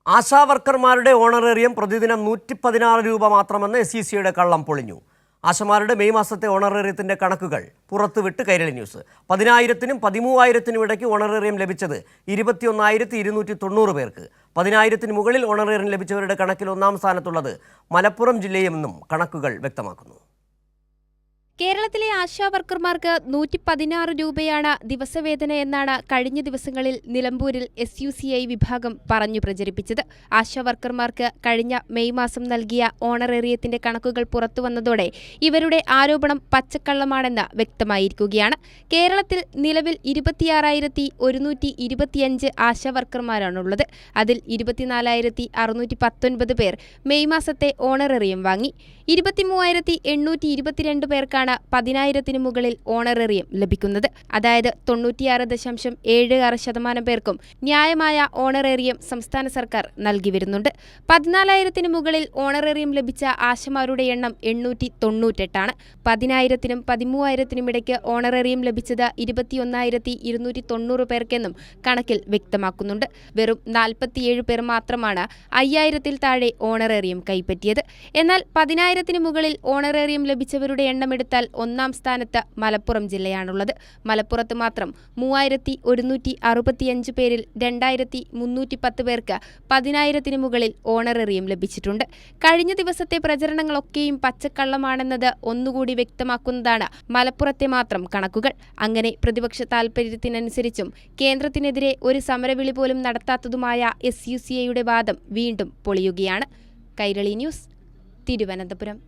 ആശാവർക്കർമാരുടെ honorarium പ്രതിദിനം 116 രൂപ മാത്രമെന്ന് SECയുടെ കള്ളം പൊളിഞ്ഞു. ആശമാരുടെ മെയ് മാസത്തെ ഓണറേറിയത്തിന്റെ കണക്കുകൾ പുറത്തുവിട്ട് കൈരളി ന്യൂസ്. 10,000-നും 13,000-നും ഇടയ്ക്ക് ഓണറേറിയം ലഭിച്ചത് 21,290 പേർക്ക്. 10,000-ന് മുകളിൽ ഓണറേറിയം ലഭിച്ചവരുടെ കണക്കിൽ ഒന്നാം സ്ഥാനത്തുള്ളത് മലപ്പുറം ജില്ലയെന്നും കണക്കുകൾ വ്യക്തമാക്കുന്നു. കേരളത്തിലെ ആശാവർക്കർമാർക്ക് 116 രൂപയാണ് ദിവസവേതന എന്നാണ് കഴിഞ്ഞ ദിവസങ്ങളിൽ നിലമ്പൂരിൽ SUCI വിഭാഗം പറഞ്ഞു പ്രചരിപ്പിച്ചത്. ആശാവർക്കർമാർക്ക് കഴിഞ്ഞ മെയ് മാസം നൽകിയ ഓണറേറിയത്തിന്റെ കണക്കുകൾ പുറത്തുവന്നതോടെ ഇവരുടെ ആരോപണം പച്ചക്കള്ളമാണെന്ന് വ്യക്തമായിരിക്കുകയാണ്. കേരളത്തിൽ നിലവിൽ 26,125 ആശാവർക്കർമാരാണുള്ളത്. അതിൽ 24,619 പേർ മെയ് മാസത്തെ ഓണറേറിയം വാങ്ങി. 23,822 പേർക്കാണ് 10,000-ന് മുകളിൽ ഓണറേറിയം ലഭിക്കുന്നത്. അതായത് 96.76% പേർക്കും ന്യായമായ ഓണറേറിയം സംസ്ഥാന സർക്കാർ നൽകി വരുന്നുണ്ട്. 14,000-ന് മുകളിൽ ഓണറേറിയം ലഭിച്ച ആശമാരുടെ എണ്ണം 898 ആണ്. 10,000-നും 13,000-നും ഇടയ്ക്ക് ഓണറേറിയം ലഭിച്ചത് 21,290 പേർക്കെന്നും കണക്കിൽ വ്യക്തമാക്കുന്നുണ്ട്. വെറും 47 പേർ മാത്രമാണ് 5,000-ൽ താഴെ ഓണറേറിയം കൈപ്പറ്റിയത്. എന്നാൽ 10,000-ന് മുകളിൽ ഓണറേറിയം ലഭിച്ചവരുടെ എണ്ണമെടുത്താൽ ഒന്നാം സ്ഥാനത്ത് മലപ്പുറം ജില്ലയാണുള്ളത്. മലപ്പുറത്ത് മാത്രം 3,165 പേരിൽ 2,310 പേർക്ക് 10,000-ന് മുകളിൽ ഓണറേറിയം ലഭിച്ചിട്ടുണ്ട്. കഴിഞ്ഞ ദിവസത്തെ പ്രചരണങ്ങളൊക്കെയും പച്ചക്കള്ളമാണെന്നത് ഒന്നുകൂടി വ്യക്തമാക്കുന്നതാണ് മലപ്പുറത്തെ മാത്രം കണക്കുകൾ. അങ്ങനെ പ്രതിപക്ഷ താൽപര്യത്തിനനുസരിച്ചും കേന്ദ്രത്തിനെതിരെ ഒരു സമരവിളി പോലും നടത്താത്തതുമായ SUCIയുടെ വാദം വീണ്ടും പൊളിയുകയാണ്. കൈരളി ന്യൂസ്, തിരുവനന്തപുരം.